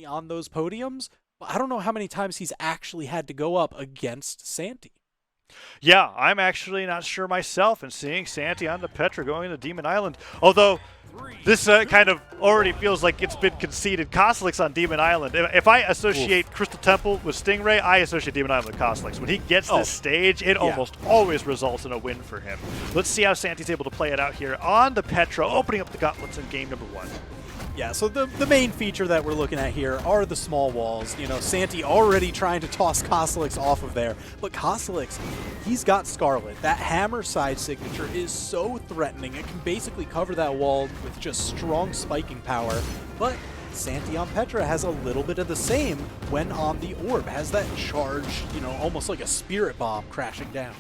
Santy on those podiums, but I don't know how many times he's actually had to go up against Santy. Yeah, I'm actually not sure myself, and seeing Santy on the Petra going to Demon Island, although this kind of already feels like it's been conceded. Cosolix on Demon Island. If I associate Crystal Temple with Stingray, I associate Demon Island with Cosolix. When he gets this stage, it almost always results in a win for him. Let's see how Santy's able to play it out here on the Petra, opening up the gauntlets in game number 1. Yeah, so the main feature that we're looking at here are the small walls. You know, Santy already trying to toss Cosolix off of there, but Cosolix, he's got Scarlet. That hammer side signature is so threatening. It can basically cover that wall with just strong spiking power, but Santy on Petra has a little bit of the same when on the orb. Has that charge, you know, almost like a spirit bomb crashing down.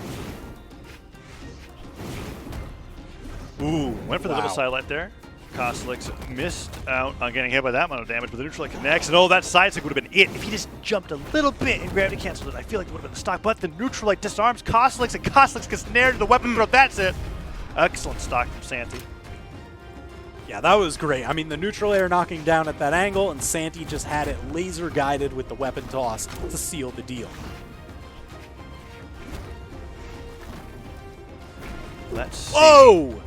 Ooh, went for the little sidelight there. Cosolix missed out on getting hit by that amount of damage, but the neutral light connects, and that side stick would have been it. If he just jumped a little bit and gravity canceled it, I feel like it would have been the stock, but the neutral light disarms Cosolix, and Cosolix gets nared to the weapon throw. That's it. Excellent stock from Santy. Yeah, that was great. I mean, the neutral air knocking down at that angle, and Santy just had it laser guided with the weapon toss to seal the deal. Let's see. Whoa! Okay.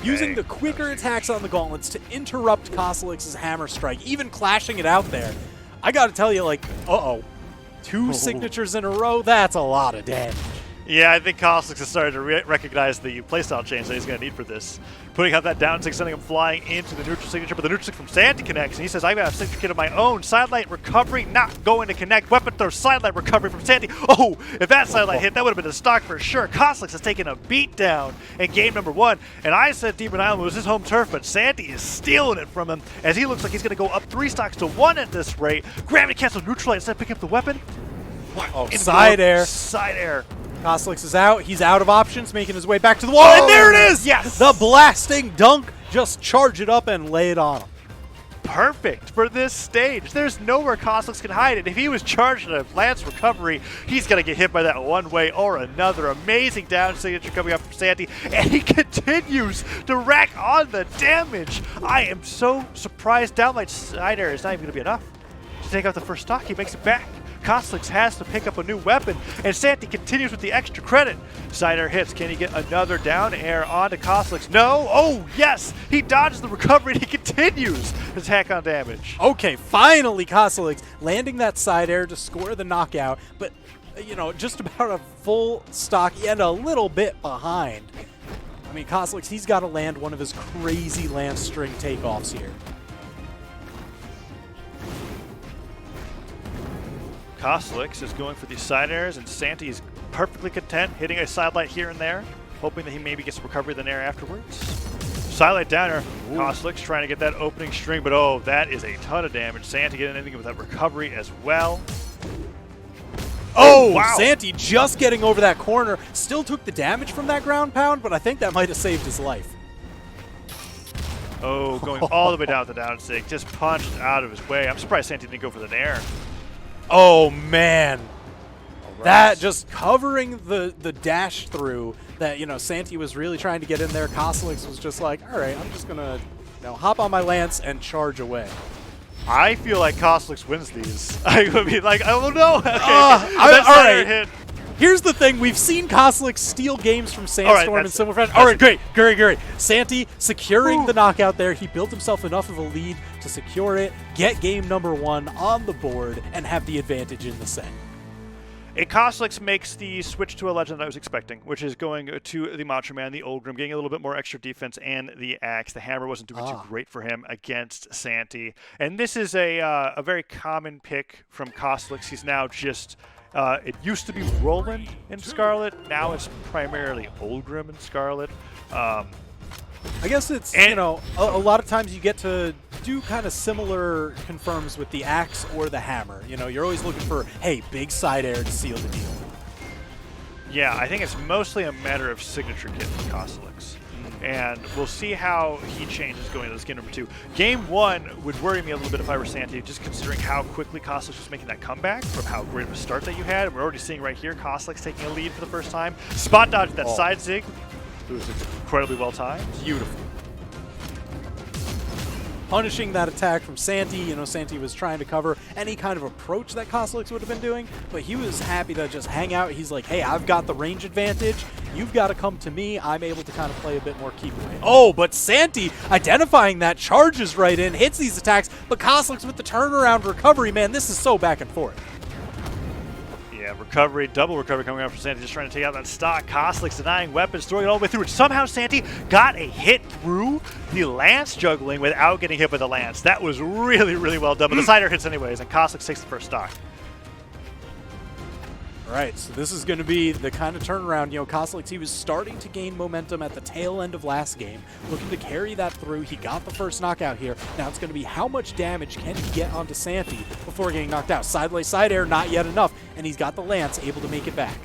Using the quicker attacks on the gauntlets to interrupt Cosolix's hammer strike, even clashing it out there. I gotta tell you, like, two signatures in a row, that's a lot of damage. Yeah, I think Cosolix has started to recognize the playstyle change that he's going to need for this. Putting out that down stick, sending him flying into the neutral signature, but the neutral stick from Santy connects, and he says, I have a signature kit of my own. Sidelight recovery not going to connect. Weapon throw, sidelight recovery from Santy. Oh, if that sidelight hit, that would have been a stock for sure. Cosolix has taken a beat down in game number 1, and I said Demon Island was his home turf, but Santy is stealing it from him as he looks like he's going to go up 3 stocks to 1 at this rate. Gravity cancel neutral light instead of picking up the weapon. Side air. Side air. Cosolix is out. He's out of options, making his way back to the wall. And there it is! Yes! The blasting dunk. Just charge it up and lay it on him. Perfect for this stage. There's nowhere Cosolix can hide it. If he was charged a lance recovery, he's going to get hit by that one way or another. Amazing down signature coming up from Santy, and he continues to rack on the damage. I am so surprised. Downlight side air is not even going to be enough to take out the first stock. He makes it back. Cosolix has to pick up a new weapon, and Santy continues with the extra credit. Side air hits. Can he get another down air onto Cosolix? No. Oh, yes. He dodges the recovery, and he continues his hack on damage. Okay, finally Cosolix landing that side air to score the knockout, but, you know, just about a full stock and a little bit behind. I mean, Cosolix, he's got to land one of his crazy lance string takeoffs here. Cosolix is going for these side airs, and Santy is perfectly content, hitting a sidelight here and there, hoping that he maybe gets a recovery than air afterwards. Sidelight downer. Cosolix trying to get that opening string, but that is a ton of damage. Santy getting anything with that recovery as well. Oh, wow. Santy just getting over that corner. Still took the damage from that ground pound, but I think that might have saved his life. Oh, going all the way down with the down stick, just punched out of his way. I'm surprised Santy didn't go for the nair. Oh, man. Right. That just covering the dash through that, you know, Santy was really trying to get in there. Cosolix was just like, all right, I'm just going to, you know, hop on my lance and charge away. I feel like Cosolix wins these. I would be like, oh, no. Okay. All right. Hit. Here's the thing. We've seen Cosolix steal games from Sandstorm and similar fashion. All right, great. Santy securing the knockout there. He built himself enough of a lead to secure it, get game number 1 on the board, and have the advantage in the set. Cosolix makes the switch to a legend that I was expecting, which is going to the Macho Man, the Ogrim, getting a little bit more extra defense, and the Axe. The Hammer wasn't doing too great for him against Santy. And this is a very common pick from Cosolix. He's now just... it used to be Roland in Scarlet. Now it's primarily Ogrim in Scarlet. I guess it's, you know, a lot of times you get to do kind of similar confirms with the Axe or the Hammer. You know, you're always looking for, hey, big side air to seal the deal. Yeah, I think it's mostly a matter of signature kit for Cosolix. And we'll see how he changes going into this game number 2. Game 1 would worry me a little bit if I were Santy, just considering how quickly Cosolix was making that comeback from how great of a start that you had. And we're already seeing right here Cosolix taking a lead for the first time. Spot dodge that side zig. It was incredibly well timed. Beautiful. punishing that attack from Santy. You know, Santy was trying to cover any kind of approach that Cosolix would have been doing, but he was happy to just hang out. He's like, hey, I've got the range advantage. You've got to come to me. I'm able to kind of play a bit more keep away. Oh, but Santy, identifying that, charges right in, hits these attacks, but Cosolix with the turnaround recovery, man, this is so back and forth. Yeah, recovery, double recovery coming out from Santy, just trying to take out that stock. Cosolix denying weapons, throwing it all the way through. And somehow Santy got a hit through the lance juggling without getting hit with the lance. That was really, really well done. But the cider hits anyways, and Cosolix takes the first stock. All right, so this is going to be the kind of turnaround. You know, Cosolix, he was starting to gain momentum at the tail end of last game, looking to carry that through. He got the first knockout here. Now it's going to be how much damage can he get onto Santy before getting knocked out. Sideways side air, not yet enough, and he's got the lance, able to make it back.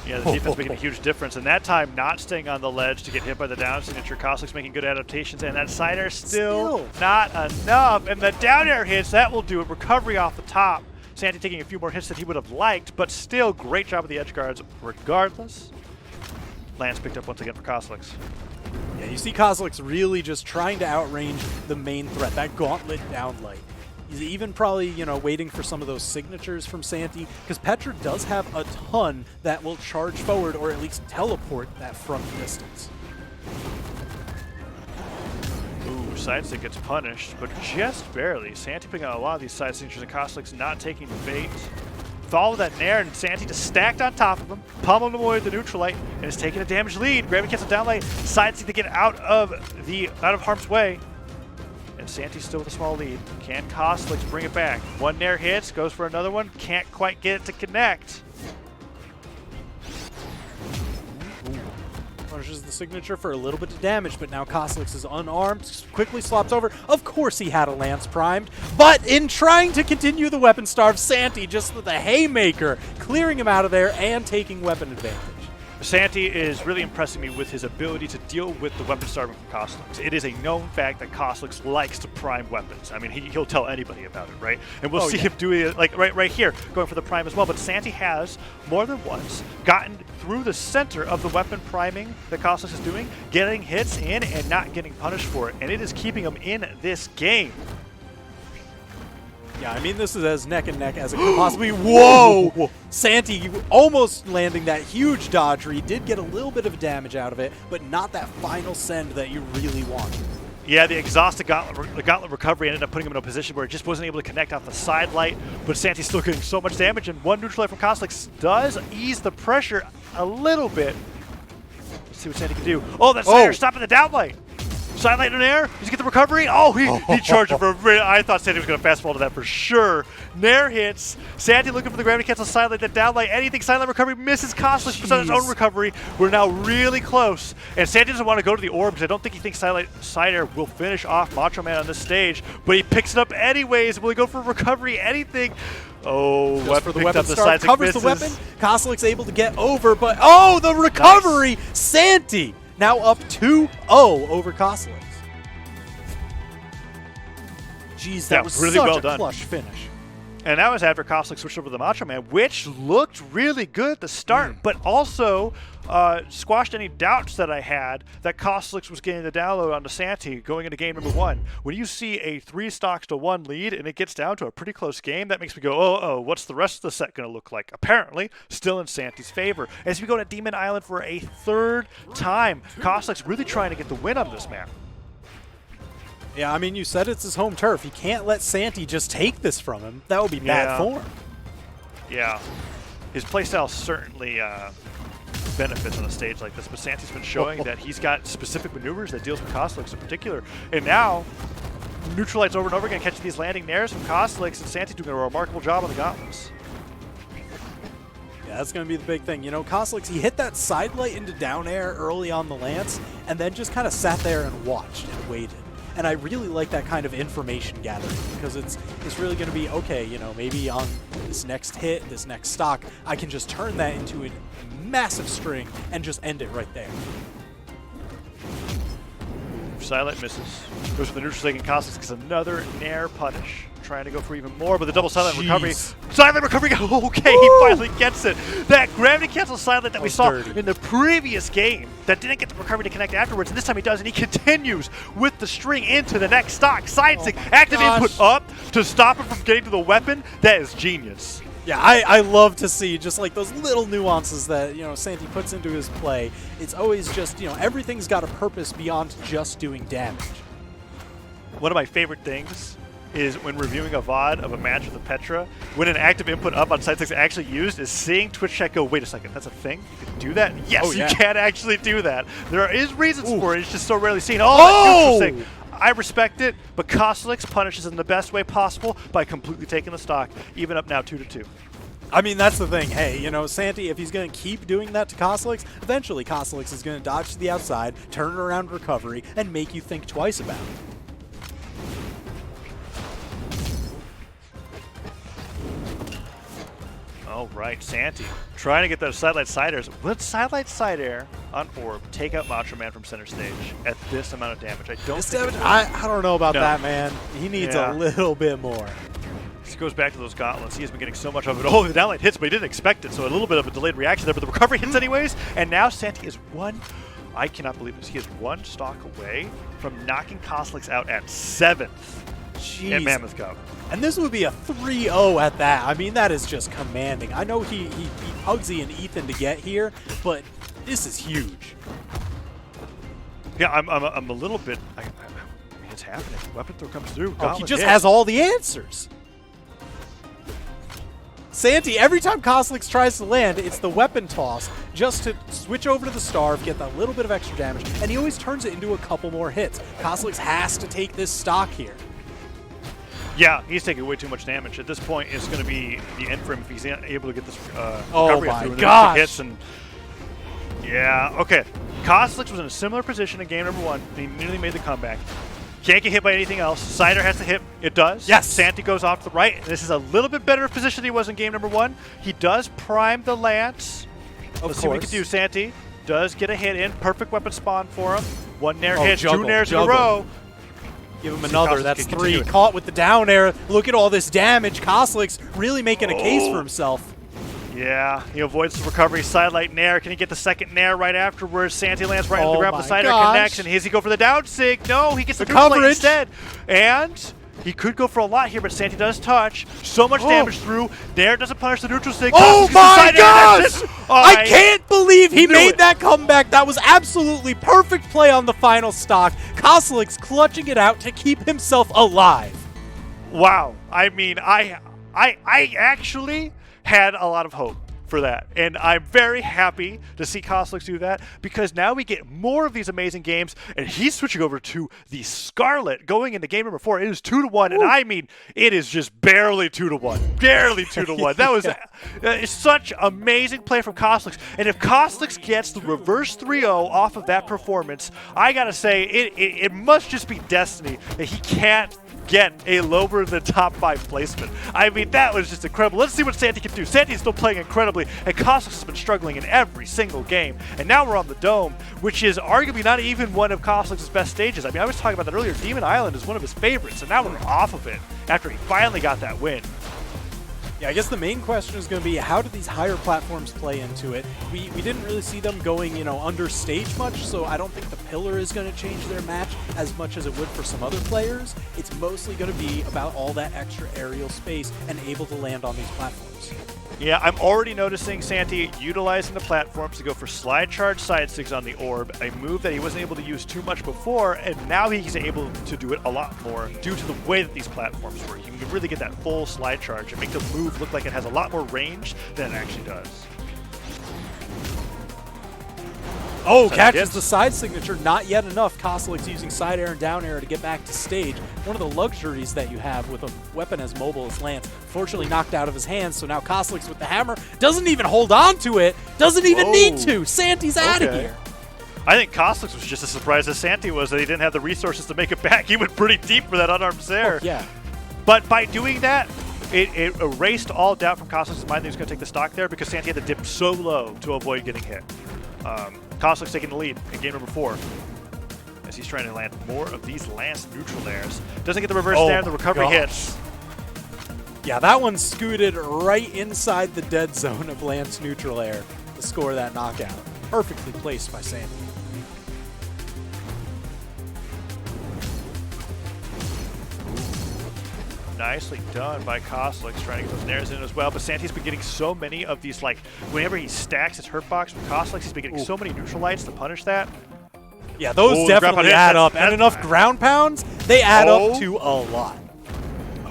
Yeah, the defense making a huge difference, and that time not staying on the ledge to get hit by the down signature. Cosolix making good adaptations, and that side air still not enough. And the down air hits, that will do it. Recovery off the top. Santy taking a few more hits that he would have liked, but still great job of the edge guards regardless. Lance picked up once again for Cosolix. Yeah, you see Cosolix really just trying to outrange the main threat, that gauntlet down light. He's even probably, you know, waiting for some of those signatures from Santy, because Petra does have a ton that will charge forward or at least teleport that front distance. Ooh, side stick gets punished, but just barely. Santy picking out a lot of these side signatures, and Cosolix not taking the bait. Follow that nair, and Santy just stacked on top of him, pummeled him away with the neutralite, and is taking a damage lead. Gravity cancel down lane, side stick to get out of harm's way. And Santy's still with a small lead. Can Cosolix bring it back? One nair hits, goes for another one, can't quite get it to connect. Punishes the signature for a little bit of damage, but now Cosolix is unarmed, quickly swaps over. Of course he had a lance primed, but in trying to continue the weapon starve, Santy just with a haymaker, clearing him out of there and taking weapon advantage. Santy is really impressing me with his ability to deal with the weapon starving from Cosolix. It is a known fact that Cosolix likes to prime weapons. I mean, he'll tell anybody about it, right? And we'll see him doing it, like right here, going for the prime as well. But Santy has, more than once, gotten through the center of the weapon priming that Cosolix is doing, getting hits in and not getting punished for it. And it is keeping him in this game. Yeah, I mean, this is as neck and neck as it could possibly. Whoa! Santy almost landing that huge dodge where he did get a little bit of damage out of it, but not that final send that you really want. Yeah, the exhausted gauntlet recovery ended up putting him in a position where he just wasn't able to connect off the side light, but Santy's still getting so much damage, and one neutralite from Cosolix does ease the pressure a little bit. Let's see what Santy can do. Oh, that's Cider stopping the down light. Side light in air. Does he get the recovery? Oh, he charged it for a minute. I thought Santy was going to fastball to that for sure. Nair hits. Santy looking for the gravity cancel side light, that down light. Anything side light recovery misses Cosolix on his own recovery. We're now really close. And Santy doesn't want to go to the orbs. I don't think he thinks side air will finish off Macho Man on this stage, but he picks it up anyways. Will he go for recovery? Anything? Oh, weapon picked up the side stick, covers the weapon. Cosolix able to get over, but oh, the recovery! Nice. Santy now up 2-0 over Cosolix. Jeez, that was really such well done. Plush finish. And that was after Cosolix switched over to the Macho Man, which looked really good at the start, but also squashed any doubts that I had that Cosolix was getting the download onto Santy going into game number 1. When you see a 3-1 lead and it gets down to a pretty close game, that makes me go, oh, what's the rest of the set going to look like? Apparently, still in Santy's favor. As we go to Demon Island for a 3rd time, Cosolix really trying to get the win on this map. Yeah, I mean, you said it's his home turf. He can't let Santy just take this from him. That would be bad form. Yeah. His playstyle certainly benefits on a stage like this, but Santy's been showing that he's got specific maneuvers that deals with Cosolix in particular. And now, neutralites over and over again, catching these landing nairs from Cosolix, and Santy's doing a remarkable job on the gauntlets. Yeah, that's going to be the big thing. You know, Cosolix, he hit that side light into down air early on the lance, and then just kind of sat there and watched and waited. And I really like that kind of information gathering, because it's really going to be, okay, you know, maybe on this next hit, this next stock, I can just turn that into a massive string and just end it right there. Silent misses. Goes for the neutral stake, and Cosolix gets another Nair punish. Trying to go for even more, but the double silent recovery. Silent recovery, okay, he finally gets it. That gravity cancel silent that we saw in the previous game that didn't get the recovery to connect afterwards, and this time he does, and he continues with the string into the next stock. Side stick, active input up to stop him from getting to the weapon. That is genius. Yeah, I love to see just like those little nuances that, you know, Santy puts into his play. It's always just, you know, everything's got a purpose beyond just doing damage. One of my favorite things is when reviewing a VOD of a match with a Petra, when an active input up on side sticks actually used, is seeing Twitch chat go, wait a second, that's a thing? You can do that? Yes, you can actually do that. There is reasons for it, it's just so rarely seen. Oh, that neutral stick. I respect it, but Cosolix punishes in the best way possible by completely taking the stock, even up now 2-2. I mean, that's the thing. Hey, you know, Santy, if he's going to keep doing that to Cosolix, eventually Cosolix is going to dodge to the outside, turn around recovery, and make you think twice about it. All right, Santy trying to get those sidelight side airs. Would sidelight side air on Orb take out Macho Man from center stage at this amount of damage? I don't think I don't know about that, man. He needs a little bit more. This goes back to those gauntlets. He has been getting so much of it. Oh, the downlight hits, but he didn't expect it, so a little bit of a delayed reaction there, but the recovery hits anyways, and now Santy is I cannot believe this. He is one stock away from knocking Cosolix out at 7th at Mammoth Cup. And this would be a 3-0 at that. I mean, that is just commanding. I know he beat Pugsy and Ethan to get here, but this is huge. Yeah, I'm a little bit. I mean, it's happening. Weapon throw comes through. Oh, he just has all the answers. Santy, every time Cosolix tries to land, it's the weapon toss just to switch over to the Starve, get that little bit of extra damage, and he always turns it into a couple more hits. Cosolix has to take this stock here. Yeah, he's taking way too much damage. At this point, it's going to be the end for him if he's able to get this recovery through. And gosh! Hits and yeah, okay. Cosolix was in a similar position in game number 1. He nearly made the comeback. Can't get hit by anything else. Cider has to hit. It does. Yes. Santy goes off to the right. This is a little bit better position than he was in game number 1. He does prime the lance. Let's see what he can do. Santy does get a hit in. Perfect weapon spawn for him. 1 Nair hit, 2 Nairs in a row. Give him another. That's 3. Caught with the down air. Look at all this damage. Cosolix really making a case for himself. Yeah, he avoids the recovery. Sidelight Nair. Can he get the second Nair right afterwards? Santy lands right into the ground. The Cider connects. And does he go for the down sig? No, he gets the coverage instead. And he could go for a lot here, but Santy does touch. So much damage through. Nair doesn't punish the neutral sig. Oh my gosh! I can't believe he made that comeback. That was absolutely perfect play on the final stock. Cosolix clutching it out to keep himself alive. Wow. I mean, I actually had a lot of hope for that, and I'm very happy to see Cosolix do that, because now we get more of these amazing games, and he's switching over to the Scarlet going into game number 4. It is 2-1, and I mean, it is just barely 2-1, barely 2-1. That was such amazing play from Cosolix, and if Cosolix gets the reverse 3-0 off of that performance, I gotta say it must just be destiny that he can't get a lower than top 5 placement. I mean, that was just incredible. Let's see what Santy can do. Santy's still playing incredibly, and Cosolix has been struggling in every single game. And now we're on the Dome, which is arguably not even one of Cosolix's best stages. I mean, I was talking about that earlier. Demon Island is one of his favorites, and now we're off of it after he finally got that win. Yeah, I guess the main question is going to be, how do these higher platforms play into it? We didn't really see them going, you know, under stage much, so I don't think the pillar is going to change their match as much as it would for some other players. It's mostly going to be about all that extra aerial space and able to land on these platforms. Yeah, I'm already noticing Santy utilizing the platforms to go for slide charge side sticks on the orb, a move that he wasn't able to use too much before, and now he's able to do it a lot more due to the way that these platforms work. You can really get that full slide charge and make the move look like it has a lot more range than it actually does. Oh, catches the side signature. Not yet enough. Cosolix using side air and down air to get back to stage. One of the luxuries that you have with a weapon as mobile as Lance. Fortunately knocked out of his hands, so now Cosolix with the hammer doesn't even hold on to it. Doesn't even need to. Santy's out of here. I think Cosolix was just as surprised as Santy was that he didn't have the resources to make it back. He went pretty deep for that unarmed Zare. Oh, yeah. But by doing that, it erased all doubt from Cosolix's mind that he was going to take the stock there, because Santy had to dip so low to avoid getting hit. Cosolix taking the lead in game number 4. As he's trying to land more of these Lance neutral airs. Doesn't get the reverse there, the recovery hits. Yeah, that one scooted right inside the dead zone of Lance neutral air to score that knockout. Perfectly placed by Santy. Nicely done by Cosolix, trying to get those nairs in as well. But Santy's been getting so many of these, like, whenever he stacks his hurt box with Cosolix, he's been getting so many neutral lights to punish that. Yeah, those definitely add up. And enough ground pounds, they add up to a lot.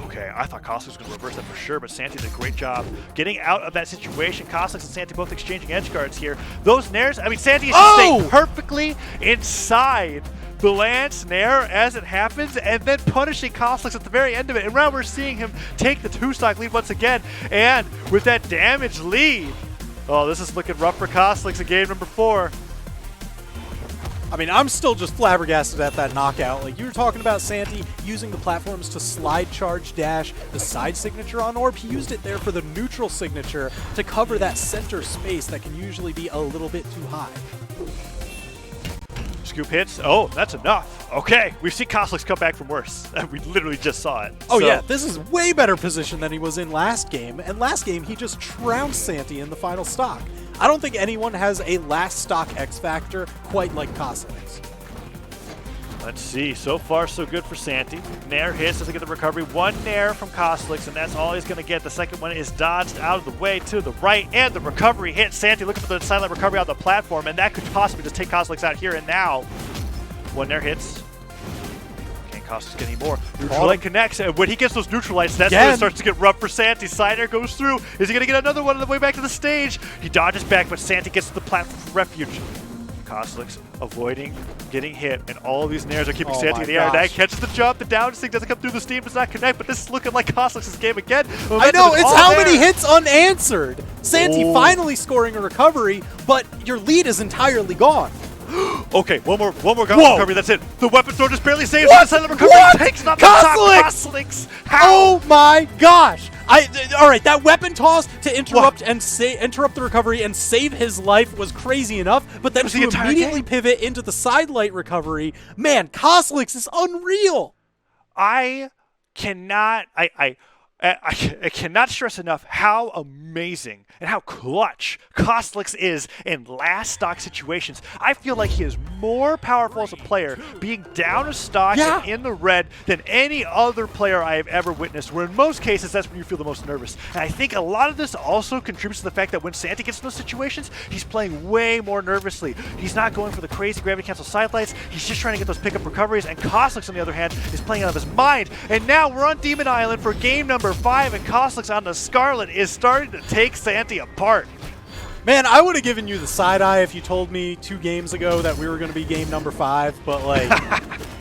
Okay, I thought Cosolix was going to reverse that for sure, but Santy did a great job getting out of that situation. Cosolix and Santy both exchanging edge guards here. Those nairs, I mean, Santy is just staying perfectly inside the Lance Nair as it happens, and then punishing Cosolix at the very end of it. And now we're seeing him take the 2-stock lead once again, and with that damage lead, oh, this is looking rough for Cosolix in game number 4. I mean, I'm still just flabbergasted at that knockout. Like, you were talking about Santy using the platforms to slide charge dash the side signature on Orb. He used it there for the neutral signature to cover that center space that can usually be a little bit too high. Scoop hits. Oh, that's enough. Okay, we've seen Cosolix come back from worse. We literally just saw it. Oh, yeah, this is way better position than he was in last game. And last game, he just trounced Santy in the final stock. I don't think anyone has a last stock X factor quite like Cosolix. Let's see. So far, so good for Santy. Nair hits, doesn't get the recovery. One Nair from Cosolix, and that's all he's going to get. The second one is dodged out of the way to the right, and the recovery hits. Santy looking for the silent recovery on the platform, and that could possibly just take Cosolix out here and now. One Nair hits. Can't Cosolix get any more. Neutral light connects, and when he gets those neutral lights, that's when it starts to get rough for Santy. Side air goes through. Is he going to get another one on the way back to the stage? He dodges back, but Santy gets to the platform for refuge. Cosolix avoiding getting hit, and all these nairs are keeping Santy in the air. That catches the jump, the down stick doesn't come through the steam, does not connect, but this is looking like Cosolix's game again. I know, it's how many hits unanswered. Santy finally scoring a recovery, but your lead is entirely gone. Okay, one more recovery, that's it. The weapon throw just barely saves the silent recovery. Takes not the top. Cosolix! How? Oh my gosh! All right, that weapon toss to interrupt interrupt the recovery and save his life was crazy enough, but then to immediately pivot into the side light recovery, man, Cosolix is unreal. I cannot stress enough how amazing and how clutch Cosolix is in last stock situations. I feel like he is more powerful as a player being down a stock and in the red than any other player I have ever witnessed, where in most cases that's when you feel the most nervous. And I think a lot of this also contributes to the fact that when Santy gets in those situations, he's playing way more nervously. He's not going for the crazy gravity cancel side lights, he's just trying to get those pickup recoveries, and Cosolix on the other hand is playing out of his mind. And now we're on Demon Island for game number 5, and Cosolix on the Scarlet is starting to take Santy apart. Man, I would have given you the side eye if you told me 2 games ago that we were going to be game number 5, but like,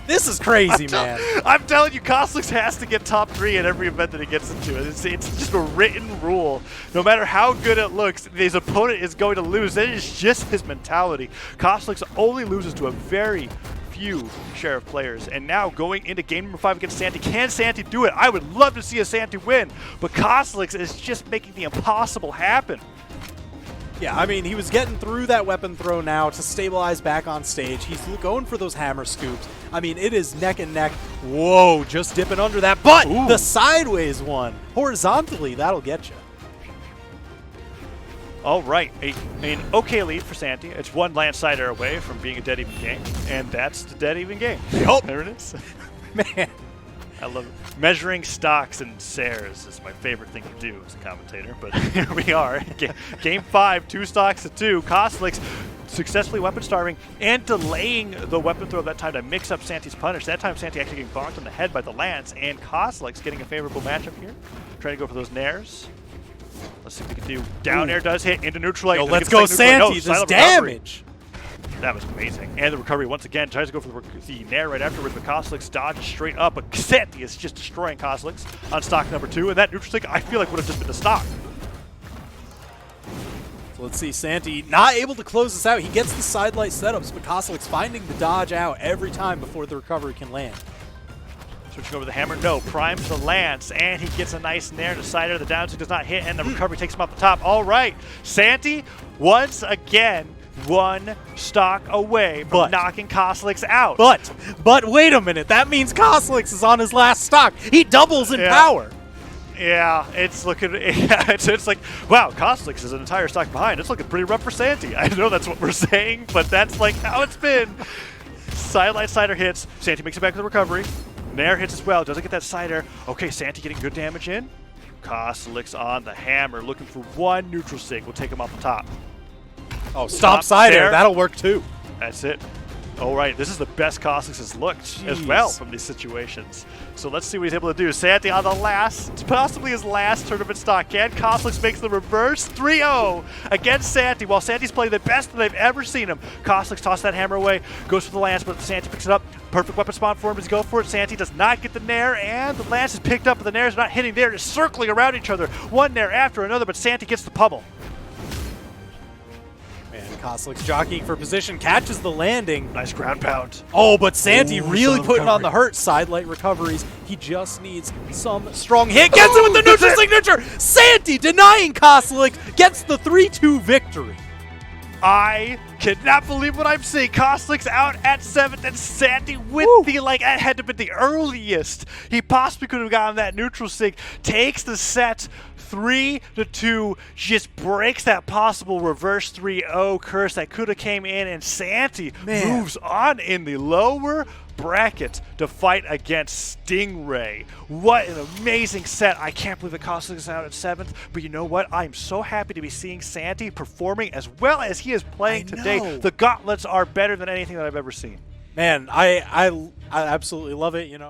this is crazy, man. I'm telling you, Cosolix has to get top 3 in every event that he gets into. It's just a written rule. No matter how good it looks, his opponent is going to lose. That is just his mentality. Cosolix only loses to a very few share of players, and now going into game number 5 against Santy, can Santy do it? I would love to see a Santy win, but Cosolix is just making the impossible happen. Yeah, I mean, he was getting through that weapon throw now to stabilize back on stage. He's going for those hammer scoops. I mean, it is neck and neck. Whoa, just dipping under that, but the sideways one, horizontally, that'll get you. All right, an okay lead for Santy. It's one Lance side air away from being a dead even game, and that's the dead even game. Yup. There it is. Man. I love it. Measuring stocks and Sares is my favorite thing to do as a commentator, but here we are. Game 5, 2 stocks to 2. Cosolix successfully weapon starving and delaying the weapon throw that time to mix up Santy's punish. That time Santy actually getting bonked on the head by the Lance, and Cosolix getting a favorable matchup here. Trying to go for those nairs. Let's see what we can do. Down air does hit into neutral light. Yo, let's go Santy, this damage. That was amazing. And the recovery once again tries to go for the nair right afterwards, but Cosolix dodges straight up. But Santy is just destroying Cosolix on stock number 2, and that neutral stick I feel like would have just been the stock. So let's see, Santy not able to close this out. He gets the side light setups, but Cosolix finding the dodge out every time before the recovery can land. Switching over the hammer, no, primes the Lance, and he gets a nice nair to side air. The down stick does not hit, and the recovery takes him off the top. All right, Santy once again one stock away from But- knocking Cosolix out. But wait a minute. That means Cosolix is on his last stock. He doubles in power. Yeah, it's looking. Yeah, it's like, wow, Cosolix is an entire stock behind. It's looking pretty rough for Santy. I know that's what we're saying, but that's like how it's been. Sideline Cider hits. Santy makes it back to the recovery. Nair hits as well. Doesn't get that Cider. Okay, Santy getting good damage in. Cosolix on the hammer, looking for one neutral sig. We'll take him off the top. Oh, stop Cider. There. That'll work too. That's it. All right, this is the best Cosolix has looked as well from these situations. So let's see what he's able to do. Santy on the last, possibly his last tournament stock. Can Cosolix makes the reverse 3-0 against Santy while Santy's playing the best that they've ever seen him. Cosolix tosses that hammer away, goes for the lance, but Santy picks it up. Perfect weapon spawn for him as he goes for it. Santy does not get the Nair, and the lance is picked up, but the Nairs are not hitting. They're just circling around each other, one Nair after another, but Santy gets the pummel. Man, Cosolix jockeying for position, catches the landing. Nice ground pound. Oh, but Santy Ooh, really some putting on the recovery. hurt. Sidelight recoveries. He just needs some strong hit. Gets it with the neutral signature. Santy denying Cosolix, gets the 3-2 victory. I cannot believe what I'm seeing. Cosolix out at 7th, and Santy with the, like, that had to be the earliest he possibly could have gotten that neutral sig. Takes the set 3-2, just breaks that possible reverse 3-0 curse that could have came in, and Santy moves on in the lower bracket to fight against Stingray. What an amazing set. I can't believe that Cosolix is out at 7th, but you know what? I'm so happy to be seeing Santy performing as well as he is playing today. The gauntlets are better than anything that I've ever seen. Man, I absolutely love it, you know.